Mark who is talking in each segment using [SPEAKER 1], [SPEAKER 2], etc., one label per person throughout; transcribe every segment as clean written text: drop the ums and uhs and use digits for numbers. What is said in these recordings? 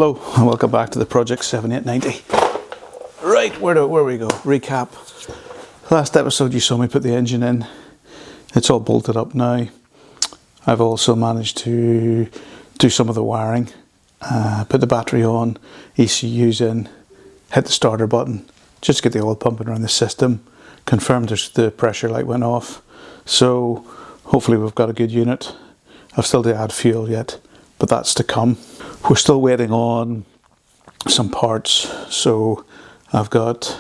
[SPEAKER 1] Hello and welcome back to the Project 7890. Right, where we go? Recap. Last episode you saw me put the engine in. It's all bolted up now. I've also managed to do some of the wiring, put the battery on, ECUs in, hit the starter button, just to get the oil pumping around the system, confirmed the pressure light went off. So hopefully we've got a good unit. I've still to add fuel yet, but that's to come. We're still waiting on some parts, so I've got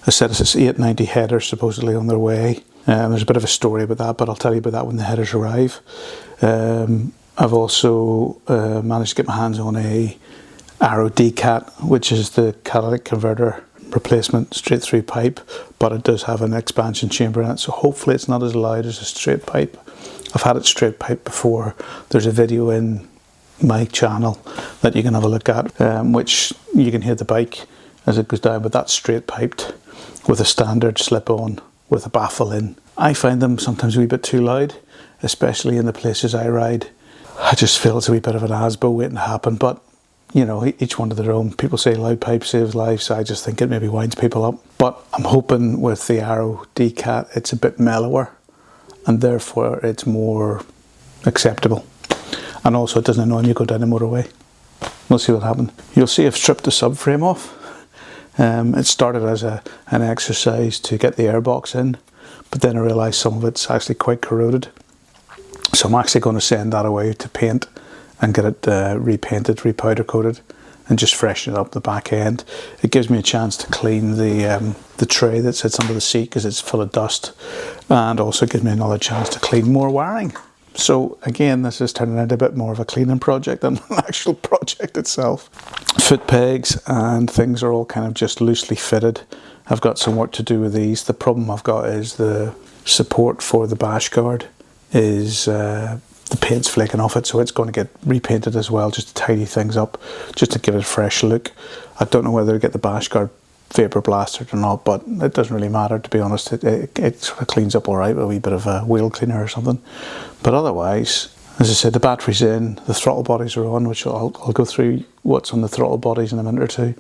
[SPEAKER 1] a set of 890 headers supposedly on their way. There's a bit of a story about that, but I'll tell you about that when the headers arrive. I've also managed to get my hands on a Arrow DCAT, which is the catalytic converter replacement straight through pipe, but it does have an expansion chamber in it, so hopefully it's not as loud as a straight pipe. I've had it straight pipe before. There's a video in my channel that you can have a look at, which you can hear the bike as it goes down, but that's straight piped with a standard slip on with a baffle in. I find them sometimes a wee bit too loud, especially in the places I ride. I just feel it's a wee bit of an ASBO waiting to happen, but you know, each one to their own. People say loud pipe saves lives, so I just think it maybe winds people up. But I'm hoping with the Arrow DCAT it's a bit mellower and therefore it's more acceptable. And also it doesn't annoy me to go down the motorway. We'll see what happens. You'll see I've stripped the subframe off. It started as an exercise to get the airbox in, but then I realised some of it's actually quite corroded. So I'm actually going to send that away to paint and get it repainted, repowder coated, and just freshen it up the back end. It gives me a chance to clean the tray that sits under the seat because it's full of dust, and also gives me another chance to clean more wiring. So again, this is turning into a bit more of a cleaning project than an actual project itself. Foot pegs and things are all kind of just loosely fitted. I've got some work to do with these. The problem I've got is the support for the bash guard is the paint's flaking off it, so it's going to get repainted as well, just to tidy things up, just to give it a fresh look. I don't know whether to get the bash guard vapor blasted or not, but it doesn't really matter, to be honest. It sort of cleans up all right with a wee bit of a wheel cleaner or something. But otherwise, as I said, the battery's in, the throttle bodies are on, which I'll go through what's on the throttle bodies in a minute or two.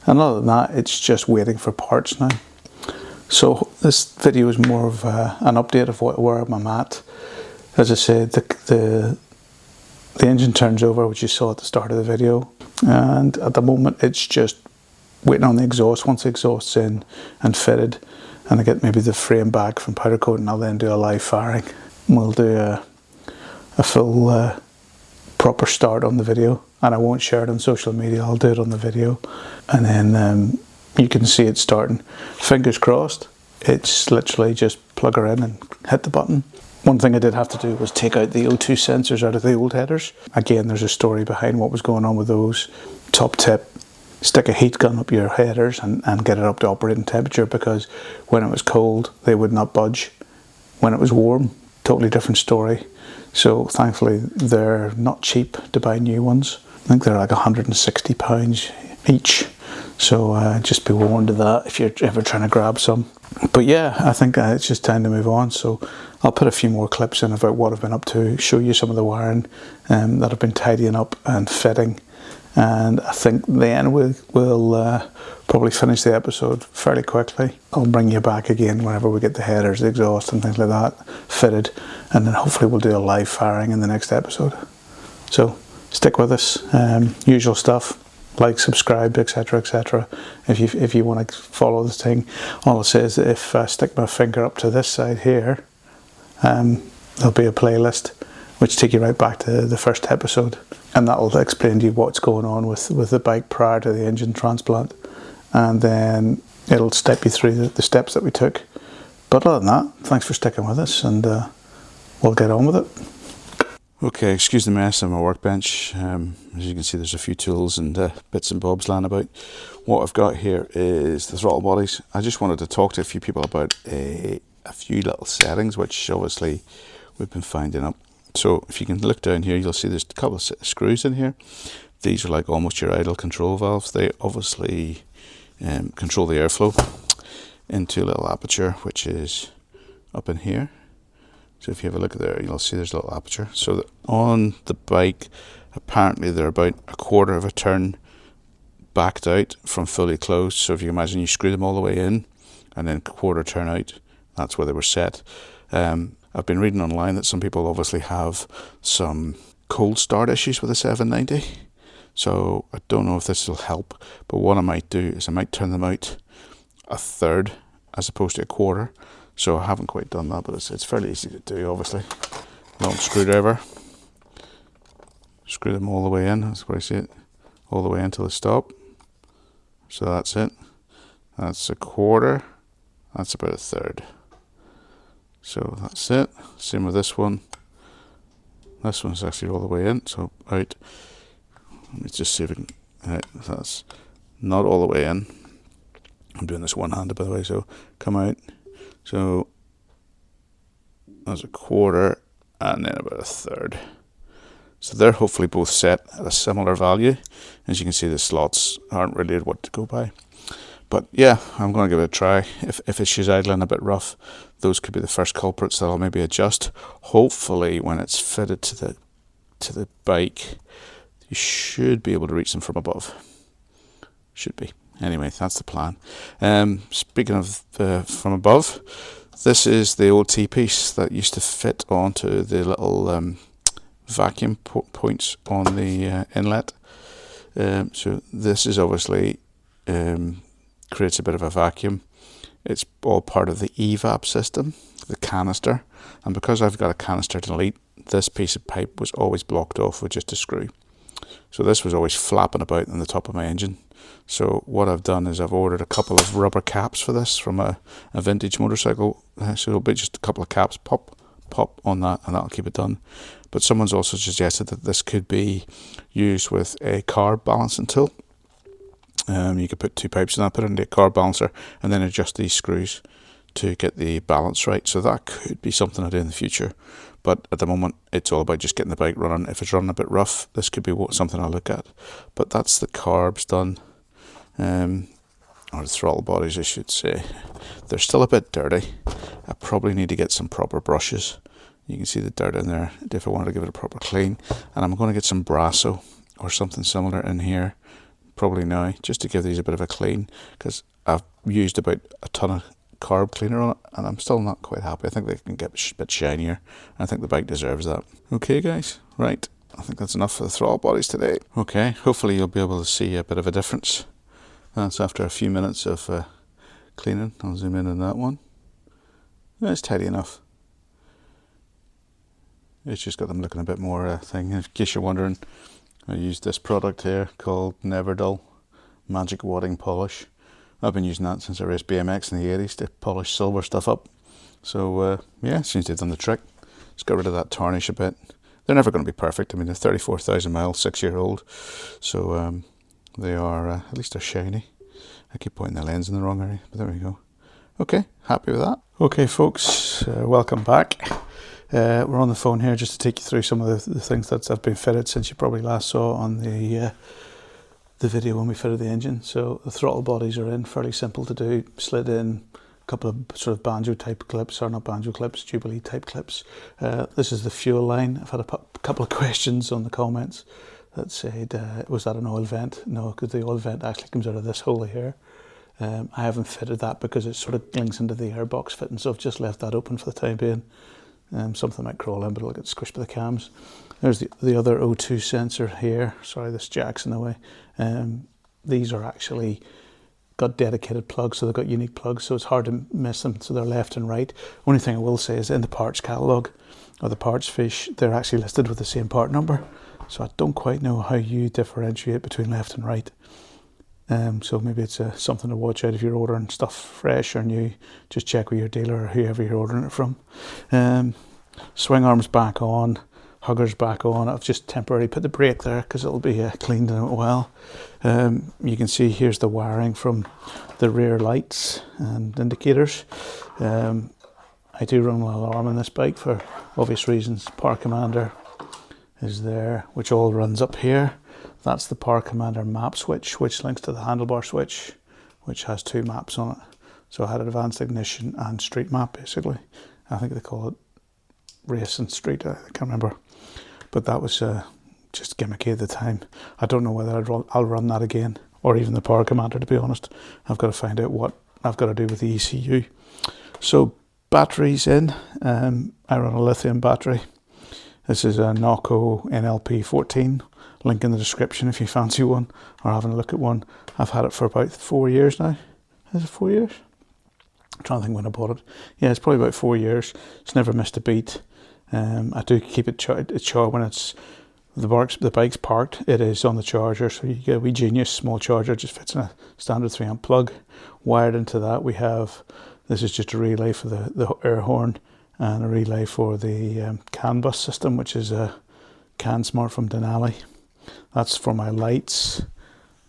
[SPEAKER 1] And other than that, it's just waiting for parts now. So this video is more of an update of where I'm at. As I said, the engine turns over, which you saw at the start of the video, and at the moment it's just waiting on the exhaust. Once the exhaust's in and fitted, and I get maybe the frame back from powder coating, I'll then do a live firing. We'll do a full proper start on the video, and I won't share it on social media. I'll do it on the video, and then you can see it starting. Fingers crossed. It's literally just plug her in and hit the button. One thing I did have to do was take out the O2 sensors out of the old headers. Again, there's a story behind what was going on with those. Top tip: stick a heat gun up your headers and get it up to operating temperature, because when it was cold they would not budge. When it was warm, totally different story. So thankfully they're not cheap to buy new ones. I think they're like £160 each. So just be warned of that if you're ever trying to grab some. But yeah, I think it's just time to move on. So I'll put a few more clips in about what I've been up to, show you some of the wiring that I've been tidying up and fitting. And I think then we'll probably finish the episode fairly quickly. I'll bring you back again whenever we get the headers, the exhaust and things like that fitted, and then hopefully we'll do a live firing in the next episode. So stick with us. Usual stuff: like, subscribe, etc, etc. If you want to follow this thing. All I'll say is that if I stick my finger up to this side here, there'll be a playlist which take you right back to the first episode, and that'll explain to you what's going on with the bike prior to the engine transplant, and then it'll step you through the steps that we took. But other than that, thanks for sticking with us, and we'll get on with it. Okay, excuse the mess on my workbench. As you can see, there's a few tools and bits and bobs lying about. What I've got here is the throttle bodies. I just wanted to talk to a few people about a few little settings which obviously we've been finding up. So if you can look down here, you'll see there's a couple of screws in here. These are like almost your idle control valves. They obviously control the airflow into a little aperture which is up in here. So if you have a look there, you'll see there's a little aperture. So on the bike, Apparently they're about a quarter of a turn backed out from fully closed. So if you imagine you screw them all the way in and then quarter turn out, that's where they were set. I've been reading online that some people obviously have some cold start issues with the 790. So I don't know if this will help, but what I might do is I might turn them out a third as opposed to a quarter. So I haven't quite done that, but it's fairly easy to do, obviously. Long screwdriver. Screw them all the way in, that's where I see it. All the way until they stop. So that's it. That's a quarter. That's about a third. So that's it. Same with this one. This one's actually all the way in, so out. Let me just see if we can. That's not all the way in. I'm doing this one-handed, by the way, so come out. So that's a quarter, and then about a third. So they're hopefully both set at a similar value. As you can see, the slots aren't really what to go by. But yeah, I'm going to give it a try. If it's idling a bit rough, those could be the first culprits that I'll maybe adjust. Hopefully, when it's fitted to the bike, you should be able to reach them from above. Should be. Anyway, that's the plan. Speaking of from above, this is the old T-piece that used to fit onto the little vacuum points on the inlet. So this is obviously creates a bit of a vacuum. It's all part of the evap system, the canister, and because I've got a canister delete, this piece of pipe was always blocked off with just a screw. So this was always flapping about on the top of my engine. So what I've done is I've ordered a couple of rubber caps for this from a vintage motorcycle. So it'll be just a couple of caps, pop on that, and that'll keep it done. But someone's also suggested that this could be used with a carb balancing tool. You could put two pipes in that, put it into a carb balancer, and then adjust these screws to get the balance right. So that could be something I do in the future. But at the moment, it's all about just getting the bike running. If it's running a bit rough, this could be something I'll look at. But that's the carbs done. Or the throttle bodies, I should say. They're still a bit dirty. I probably need to get some proper brushes. You can see the dirt in there if I wanted to give it a proper clean. And I'm going to get some Brasso or something similar in here, probably now, just to give these a bit of a clean, because I've used about a ton of carb cleaner on it and I'm still not quite happy. I think they can get a bit shinier. I think the bike deserves that. Okay guys, right, I think that's enough for the throttle bodies today. Okay, hopefully you'll be able to see a bit of a difference. That's after a few minutes of cleaning. I'll zoom in on that one. It's tidy enough. It's just got them looking a bit more thing. In case you're wondering, I used this product here called Never Dull Magic Wadding Polish. I've been using that since I raced BMX in the 80s to polish silver stuff up. So yeah, seems to have done the trick. Just got rid of that tarnish a bit. They're never going to be perfect. I mean, they're 34,000 miles, 6-year-old. So they are, at least they're shiny. I keep pointing the lens in the wrong area, but there we go. Okay, happy with that. Okay folks, welcome back. We're on the phone here just to take you through some of the things that have been fitted since you probably last saw on the video when we fitted the engine. So the throttle bodies are in, fairly simple to do. Slid in a couple of sort of banjo type clips, or not banjo clips, Jubilee type clips. This is the fuel line. I've had a couple of questions on the comments that said, was that an oil vent? No, because the oil vent actually comes out of this hole here. I haven't fitted that because it sort of links into the airbox fitting, so I've just left that open for the time being. Something might crawl in, but it'll get squished by the cams. There's the other O2 sensor here. Sorry, this jack's in the way. These are actually got dedicated plugs, so they've got unique plugs, so it's hard to miss them. So they're left and right. Only thing I will say is in the parts catalogue or the parts fiche, they're actually listed with the same part number. So I don't quite know how you differentiate between left and right. So maybe it's something to watch out if you're ordering stuff fresh or new. Just check with your dealer or whoever you're ordering it from. Swing arms back on, huggers back on. I've just temporarily put the brake there because it'll be cleaned in a while. You can see here's the wiring from the rear lights and indicators. I do run an alarm on this bike for obvious reasons. Power commander is there, which all runs up here. That's the power commander map switch, which links to the handlebar switch, which has 2 maps on it. So I had advanced ignition and street map, basically. I think they call it race and street, I can't remember. But that was just gimmicky at the time. I don't know whether I'll run that again, or even the power commander, to be honest. I've got to find out what I've got to do with the ECU. So batteries in, I run a lithium battery. This is a Noco NLP14, link in the description if you fancy one or having a look at one. I've had it for about 4 years now. Is it 4 years? I'm trying to think when I bought it. Yeah, it's probably about 4 years. It's never missed a beat. I do keep it charged when it's the bike's parked. It is on the charger, so you get a wee Genius small charger, just fits in a standard 3-amp plug. Wired into that, we have, this is just a relay for the air horn and a relay for the CAN bus system, which is a CAN Smart from Denali. That's for my lights,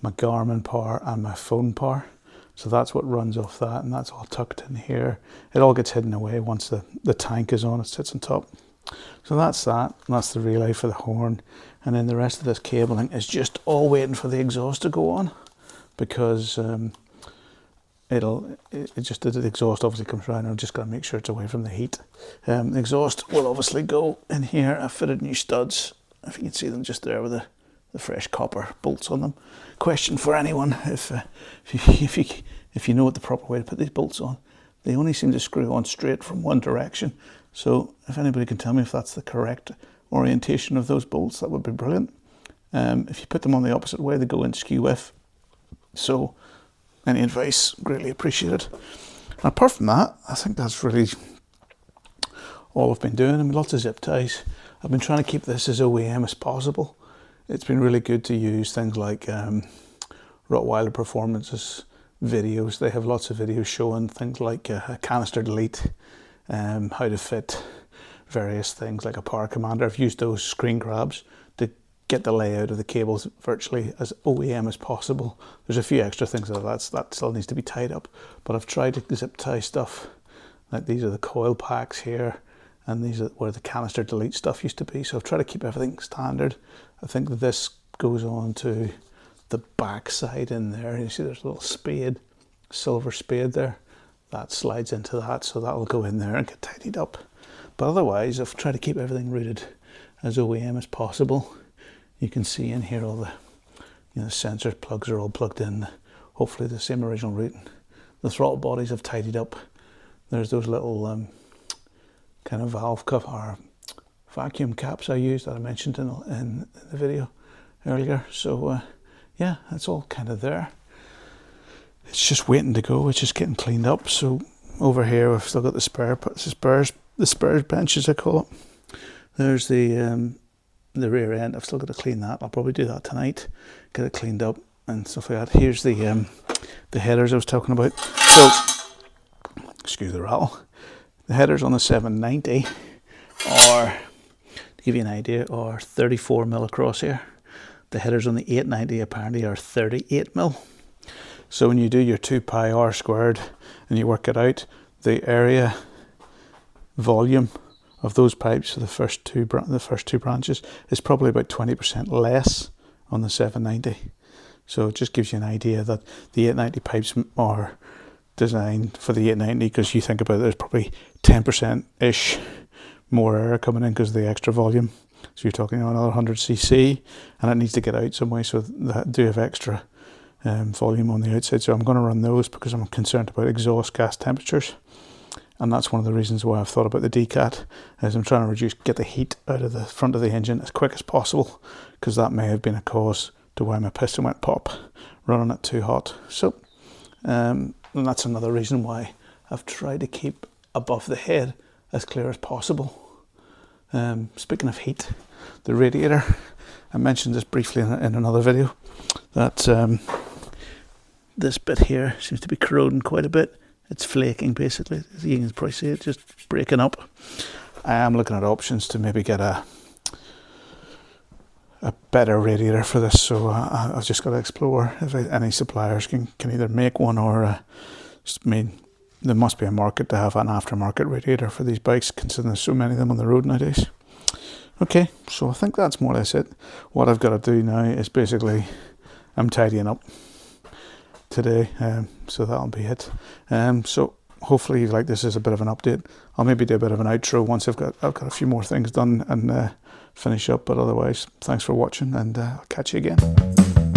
[SPEAKER 1] my Garmin power and my phone power. So that's what runs off that, and that's all tucked in here. It all gets hidden away once the tank is on, it sits on top. So that's that, and that's the relay for the horn. And then the rest of this cabling is just all waiting for the exhaust to go on, because the exhaust obviously comes around, and I've just got to make sure it's away from the heat. The exhaust will obviously go in here. I fitted new studs, if you can see them just there with the fresh copper bolts on them. Question for anyone, if you know what the proper way to put these bolts on. They only seem to screw on straight from one direction. So if anybody can tell me if that's the correct orientation of those bolts, that would be brilliant. If you put them on the opposite way, they go in skew with. So any advice, greatly appreciated. And apart from that, I think that's really all I've been doing. I mean, lots of zip ties. I've been trying to keep this as OEM as possible. It's been really good to use things like Rottweiler Performance's videos. They have lots of videos showing things like a canister delete, how to fit various things like a power commander. I've used those screen grabs to get the layout of the cables virtually as OEM as possible. There's a few extra things that still needs to be tied up, but I've tried to zip tie stuff. Like these are the coil packs here, and these are where the canister delete stuff used to be. So I've tried to keep everything standard. I think that this goes on to the back side in there. You see there's a little spade, silver spade there. That slides into that, so that'll go in there and get tidied up. But otherwise, I've tried to keep everything routed as OEM as possible. You can see in here all the sensor plugs are all plugged in. Hopefully the same original routing. The throttle bodies I've tidied up. There's those little kind of valve cup or vacuum caps I used that I mentioned in the video earlier. So yeah, that's all kind of there. It's just waiting to go. It's just getting cleaned up. So over here we've still got the spurs bench, as I call it. There's the rear end. I've still got to clean that. I'll probably do that tonight, get it cleaned up and stuff like that. Here's the headers I was talking about. So excuse the rattle. The headers on the 790 are, to give you an idea, are 34 mil across here. The headers on the 890 apparently are 38 mil. So when you do your 2 pi r squared and you work it out, the area volume of those pipes for the first two branches is probably about 20% less on the 790. So it just gives you an idea that the 890 pipes are designed for the 890, because you think about it, there's probably 10%-ish more air coming in because of the extra volume. So you're talking another 100 cc, and it needs to get out some way, so that do have extra volume on the outside. So I'm going to run those because I'm concerned about exhaust gas temperatures, and that's one of the reasons why I've thought about the decat, is I'm trying to get the heat out of the front of the engine as quick as possible, because that may have been a cause to why my piston went pop, running it too hot. So and that's another reason why I've tried to keep above the head as clear as possible. Speaking of heat, the radiator, I mentioned this briefly in another video, that this bit here seems to be corroding quite a bit. It's flaking basically. You can probably see it just breaking up. I am looking at options to maybe get a better radiator for this, so I've just got to explore if any suppliers can either make one, or there must be a market to have an aftermarket radiator for these bikes, considering there's so many of them on the road nowadays. Okay, so I think that's more or less it. What I've got to do now is basically, I'm tidying up today, so that'll be it. So hopefully you like this as a bit of an update. I'll maybe do a bit of an outro once I've got a few more things done and finish up, but otherwise, thanks for watching, and I'll catch you again.